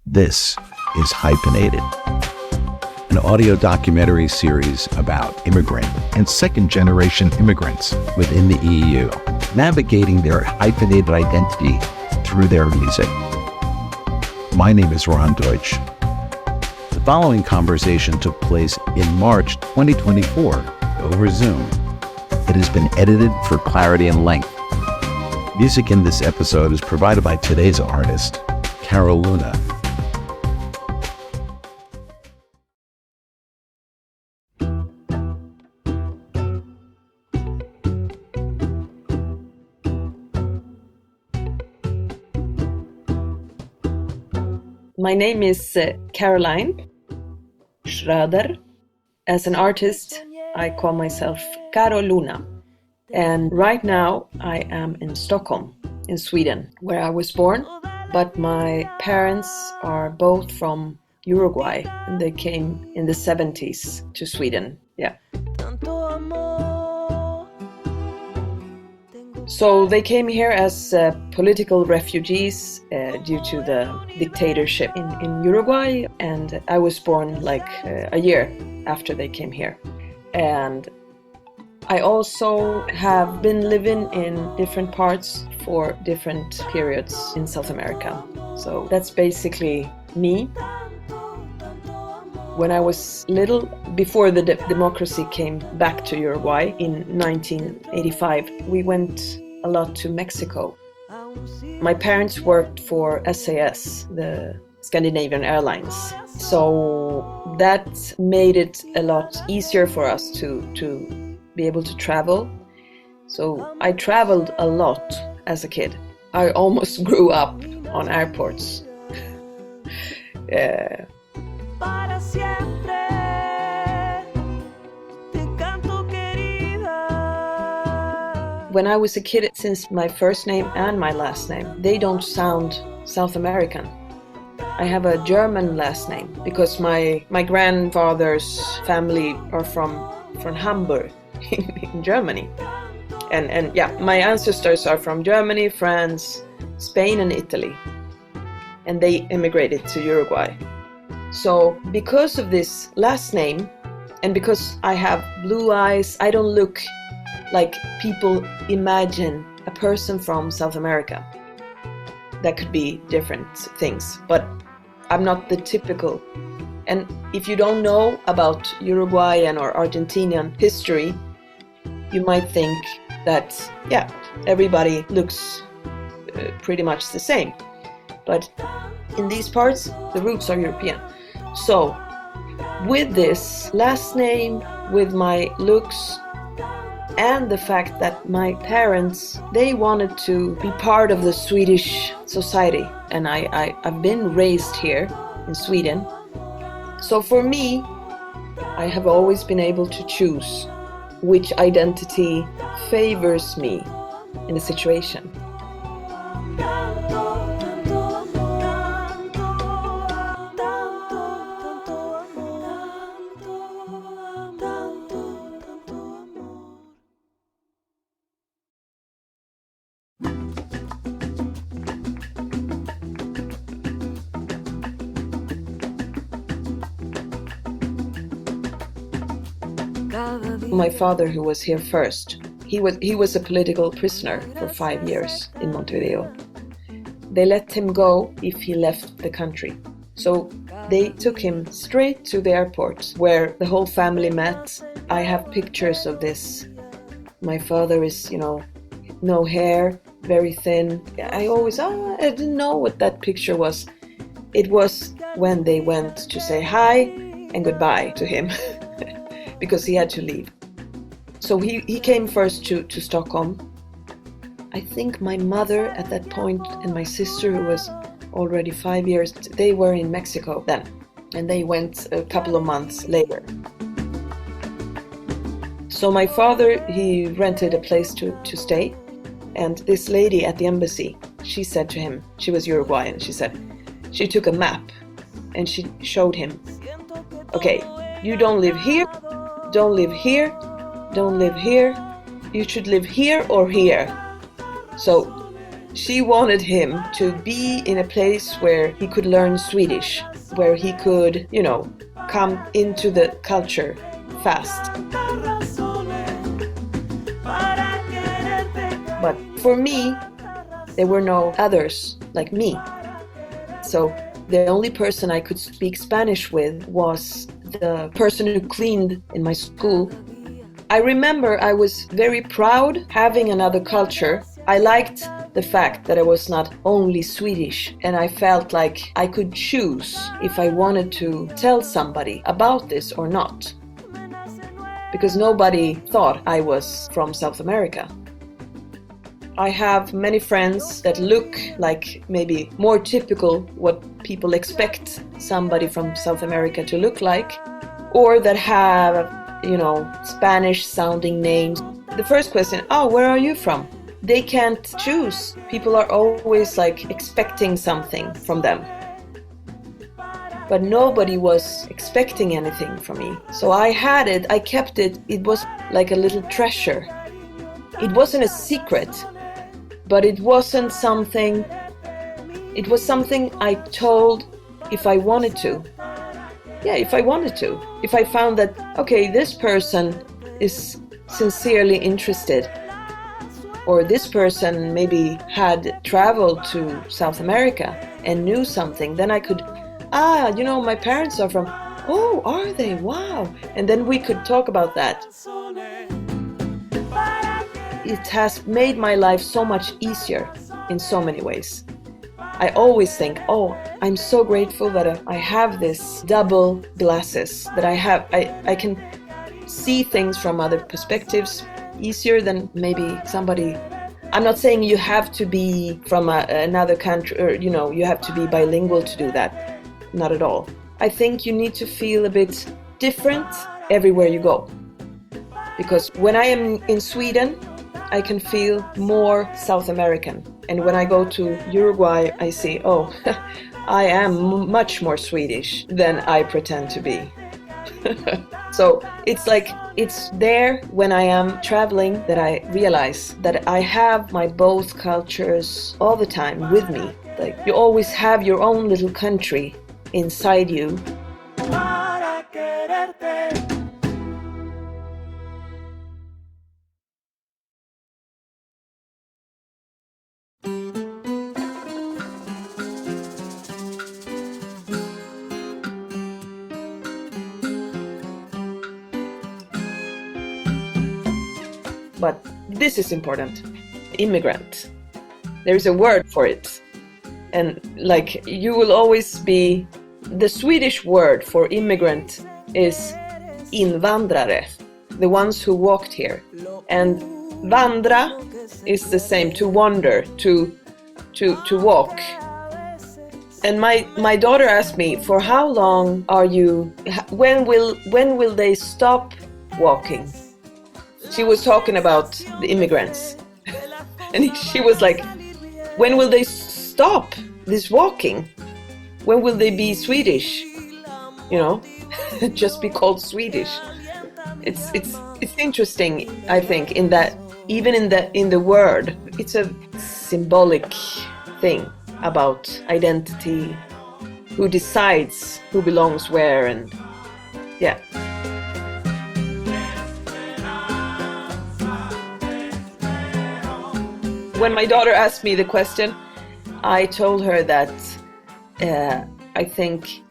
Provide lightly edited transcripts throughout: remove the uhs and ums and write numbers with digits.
This is Hyphenated, an audio documentary series about immigrant and second-generation immigrants within the EU, navigating their hyphenated identity through their music. My name is Ron Deutsch. The following conversation took place in March 2024 over Zoom. It has been edited for clarity and length. Music in this episode is provided by today's artist, Caro Luna. My name is Caroline Schröder. As an artist, I call myself Caro Luna. And right now I am in Stockholm, in Sweden, where I was born. But my parents are both from Uruguay, and they came in the 70s to Sweden. Yeah. So they came here as political refugees due to the dictatorship in Uruguay, and I was born like a year after they came here. And I also have been living in different parts for different periods in South America. So that's basically me. When I was little, before the democracy came back to Uruguay in 1985, we went a lot to Mexico. My parents worked for SAS, the Scandinavian Airlines. So that made it a lot easier for us to be able to travel. So I traveled a lot as a kid. I almost grew up on airports. When I was a kid, since my first name and my last name, they don't sound South American. I have a German last name because my grandfather's family are from Hamburg in Germany. And yeah, my ancestors are from Germany, France, Spain and Italy. And they immigrated to Uruguay. So because of this last name, and because I have blue eyes, I don't look like people imagine a person from South America. That could be different things, but I'm not the typical. And if you don't know about Uruguayan or Argentinian history, you might think that, yeah, everybody looks pretty much the same. But in these parts, the roots are European. So with this last name, with my looks, and the fact that my parents, they wanted to be part of the Swedish society. And I've been raised here in Sweden. So for me, I have always been able to choose which identity favors me in a situation. My father, who was here first, he was a political prisoner for 5 years in Montevideo. They let him go if he left the country. So they took him straight to the airport where the whole family met. I have pictures of this. My father is, no hair, very thin. I didn't know what that picture was. It was when they went to say hi and goodbye to him because he had to leave. So he came first to Stockholm. I think my mother at that point and my sister, who was already 5 years, they were in Mexico then. And they went a couple of months later. So my father, he rented a place to stay. And this lady at the embassy, she said to him, she was Uruguayan, she took a map and she showed him, okay, you don't live here, don't live here, don't live here, you should live here or here. So She wanted him to be in a place where he could learn Swedish, where he could, come into the culture fast. But for me, there were no others like me. So the only person I could speak Spanish with was the person who cleaned in my school. I remember I was very proud having another culture. I liked the fact that I was not only Swedish, and I felt like I could choose if I wanted to tell somebody about this or not, because nobody thought I was from South America. I have many friends that look like maybe more typical what people expect somebody from South America to look like, or that have, Spanish sounding names. The first question, where are you from? They can't choose. People are always expecting something from them. But nobody was expecting anything from me. So I had it, I kept it. It was like a little treasure. It wasn't a secret, but it wasn't something, it was something I told if I wanted to. Yeah, if I wanted to. If I found that, okay, this person is sincerely interested, or this person maybe had traveled to South America and knew something, then I could, my parents are from, oh, are they? Wow. And then we could talk about that. It has made my life so much easier in so many ways. I always think, I'm so grateful that I have this double glasses, that I can see things from other perspectives easier than maybe somebody. I'm not saying you have to be from another country, or you have to be bilingual to do that. Not at all. I think you need to feel a bit different everywhere you go. Because when I am in Sweden, I can feel more South American. And when I go to Uruguay, I see, I am much more Swedish than I pretend to be. So it's there when I am traveling that I realize that I have my both cultures all the time with me. Like, you always have your own little country inside you. But this is important. Immigrant. There is a word for it. And you will always be, the Swedish word for immigrant is invandrare, the ones who walked here. And vandra is the same, to wander, to walk. And my daughter asked me, for how long are you, when will they stop walking? She was talking about the immigrants. And she was like, when will they stop this walking? When will they be Swedish? Just be called Swedish. It's interesting, I think, in that even in the word, it's a symbolic thing about identity, who decides who belongs where, and yeah. When my daughter asked me the question, I told her that I think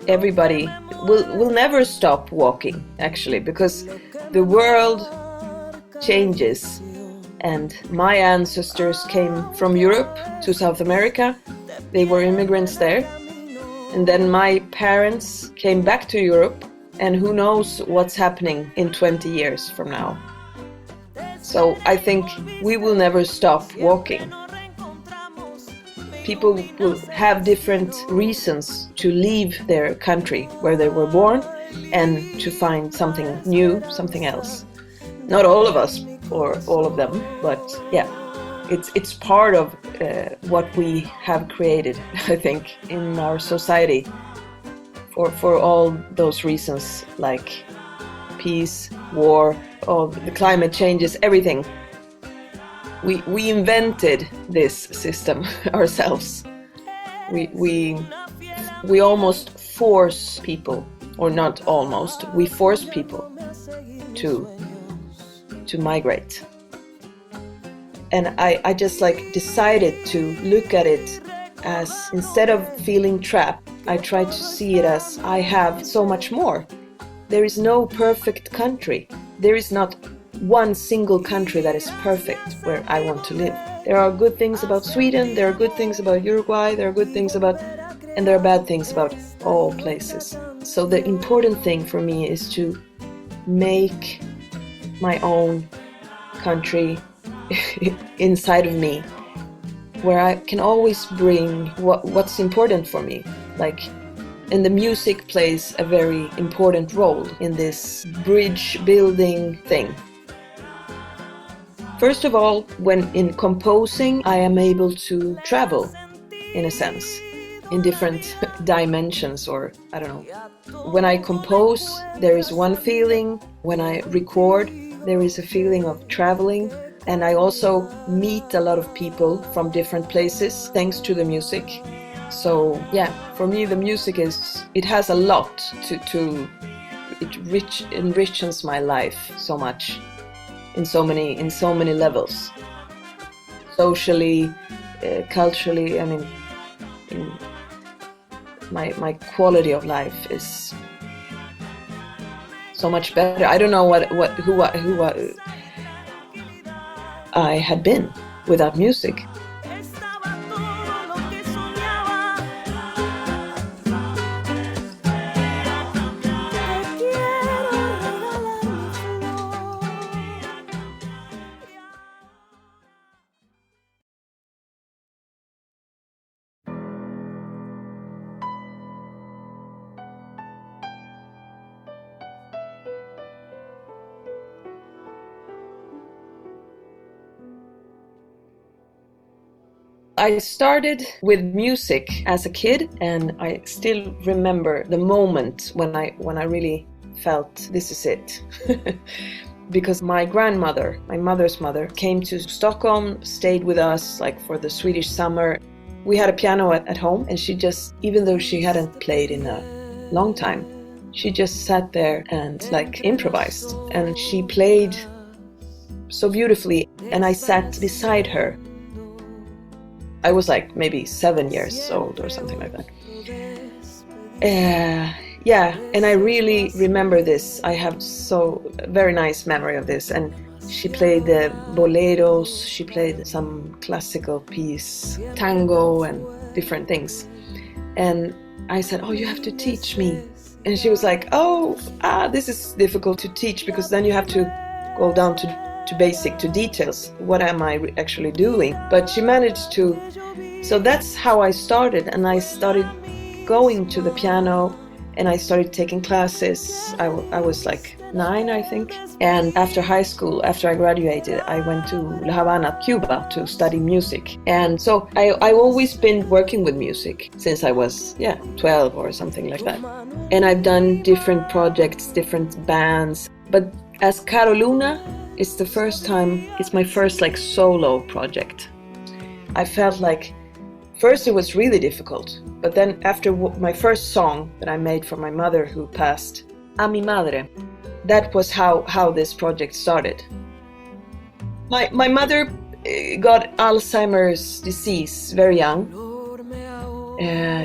everybody will never stop walking, actually, because the world changes. And my ancestors came from Europe to South America. They were immigrants there. And then my parents came back to Europe, and who knows what's happening in 20 years from now. So I think we will never stop walking. People will have different reasons to leave their country where they were born and to find something new, something else. Not all of us or all of them, but yeah, it's part of what we have created, I think, in our society for all those reasons, like peace, war, all the climate changes, everything. We invented this system ourselves. We almost force people, or not almost, we force people to migrate. And I just decided to look at it as, instead of feeling trapped, I try to see it as I have so much more. There is no perfect country. There is not one single country that is perfect where I want to live. There are good things about Sweden, there are good things about Uruguay, there are good things about, and there are bad things about all places. So the important thing for me is to make my own country inside of me, where I can always bring what's important for me. And the music plays a very important role in this bridge building thing. First of all, when in composing, I am able to travel, in a sense, in different dimensions, or I don't know. When I compose, there is one feeling. When I record, there is a feeling of traveling. And I also meet a lot of people from different places thanks to the music. So yeah, for me the music it has a lot it enriches my life so much in so many levels. Socially, culturally, I mean, my quality of life is so much better. I don't know who I had been without music. I started with music as a kid, and I still remember the moment when I really felt this is it. Because my grandmother, my mother's mother, came to Stockholm, stayed with us for the Swedish summer. We had a piano at home, and she just, even though she hadn't played in a long time, she just sat there and improvised. And she played so beautifully, and I sat beside her. I was maybe 7 years old or something like that. Yeah, and I really remember this. I have very nice memory of this. And she played the boleros, she played some classical piece, tango and different things. And I said, oh, you have to teach me. And she was like, this is difficult to teach, because then you have to go down to details. What am I actually doing? But she managed to. So that's how I started, and I started going to the piano, and I started taking classes. I was 9, I think. And after high school, after I graduated, I went to La Habana, Cuba, to study music. And so I've always been working with music since I was 12 or something like that. And I've done different projects, different bands. But as Caro Luna, it's the first time, it's my first solo project. I felt first it was really difficult, but then after my first song that I made for my mother who passed, A mi madre, that was how this project started. My mother got Alzheimer's disease very young.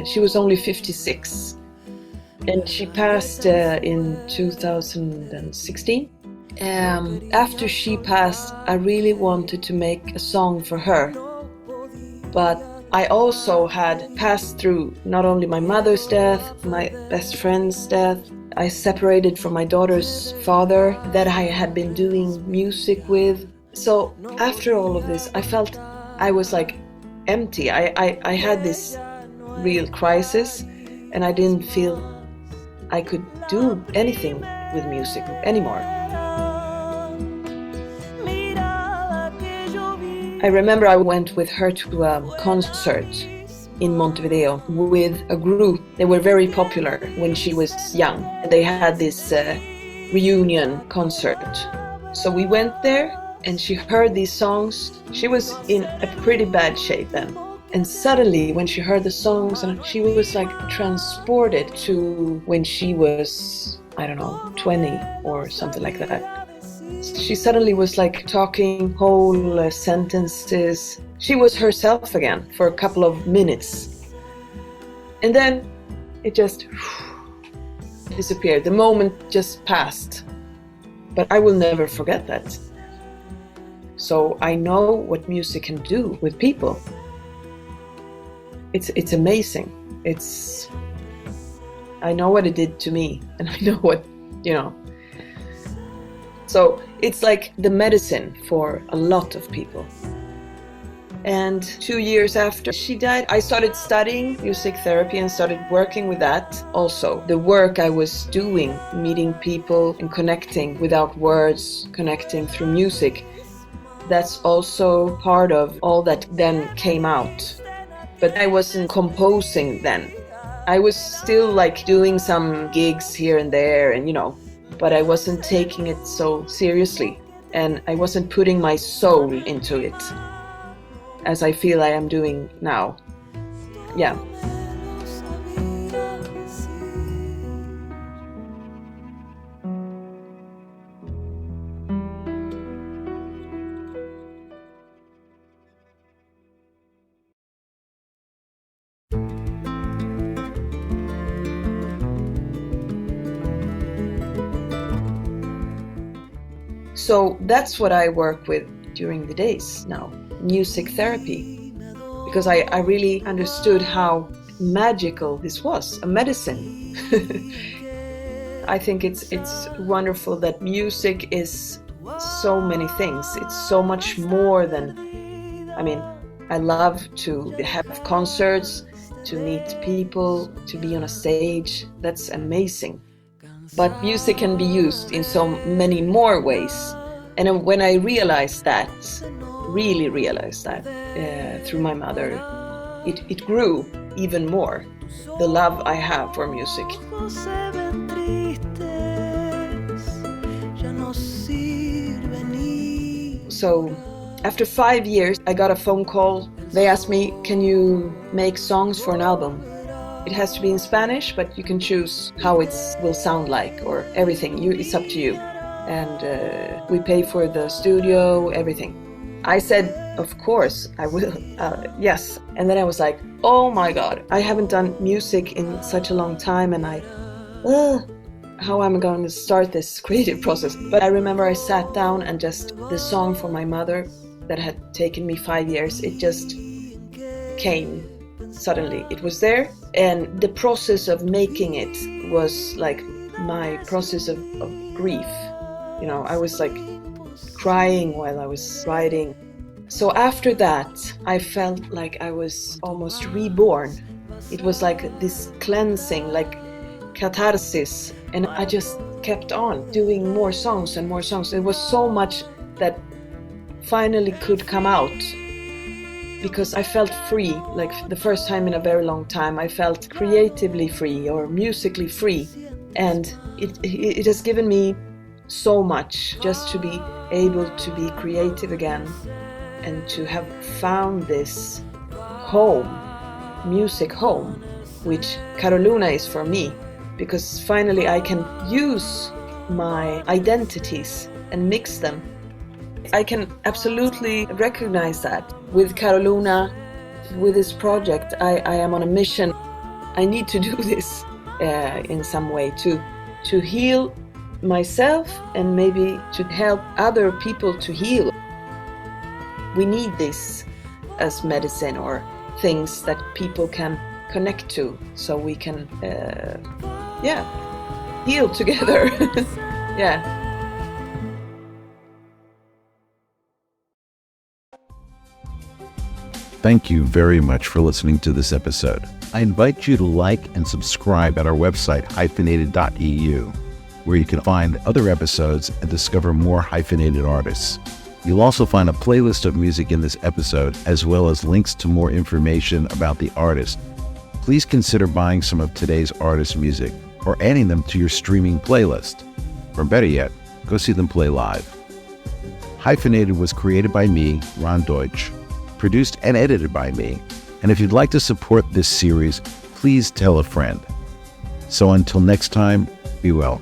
She was only 56, and she passed in 2016. After she passed, I really wanted to make a song for her. But I also had passed through not only my mother's death, my best friend's death. I separated from my daughter's father that I had been doing music with. So after all of this, I felt I was empty. I had this real crisis, and I didn't feel I could do anything with music anymore. I remember I went with her to a concert in Montevideo with a group. They were very popular when she was young. They had this reunion concert. So we went there, and she heard these songs. She was in a pretty bad shape then. And suddenly, when she heard the songs, and she was like transported to when she was, I don't know, 20 or something like that. She suddenly was like talking whole sentences. She was herself again for a couple of minutes. And then it just disappeared. The moment just passed. But I will never forget that. So I know what music can do with people. It's amazing. I know what it did to me, and I know what, So it's like the medicine for a lot of people. And 2 years after she died, I started studying music therapy and started working with that also. The work I was doing, meeting people and connecting without words, connecting through music, that's also part of all that then came out. But I wasn't composing then. I was still like doing some gigs here and there and but I wasn't taking it so seriously, and I wasn't putting my soul into it as I feel I am doing now. Yeah. So that's what I work with during the days now, music therapy, because I really understood how magical this was, a medicine. I think it's wonderful that music is so many things. It's so much more than, I love to have concerts, to meet people, to be on a stage. That's amazing. But music can be used in so many more ways. And when I really realized that through my mother, it grew even more, the love I have for music. So after 5 years, I got a phone call. They asked me, can you make songs for an album? It has to be in Spanish, but you can choose how it will sound like, or everything. It's up to you. And we pay for the studio, everything. I said, of course, I will. Yes. And then I was like, oh my God, I haven't done music in such a long time, and how am I going to start this creative process? But I remember I sat down and just the song for my mother that had taken me 5 years, it just came suddenly. It was there. And the process of making it was like my process of grief. I was like crying while I was writing. So after that, I felt like I was almost reborn. It was like this cleansing, like catharsis. And I just kept on doing more songs and more songs. It was so much that finally could come out. Because I felt free, like the first time in a very long time. I felt creatively free or musically free. And it has given me so much just to be able to be creative again and to have found this home, music home, which Caro Luna is for me, because finally I can use my identities and mix them. I can absolutely recognize that with Caro Luna, with this project. I am on a mission. I need to do this in some way to heal myself and maybe to help other people to heal. We need this as medicine or things that people can connect to, so we can heal together. Yeah. Thank you very much for listening to this episode. I invite you to like and subscribe at our website, hyphenated.eu, where you can find other episodes and discover more hyphenated artists. You'll also find a playlist of music in this episode, as well as links to more information about the artist. Please consider buying some of today's artist music or adding them to your streaming playlist. Or better yet, go see them play live. Hyphenated was created by me, Ron Deutsch, produced and edited by me. And if you'd like to support this series, please tell a friend. So until next time, be well.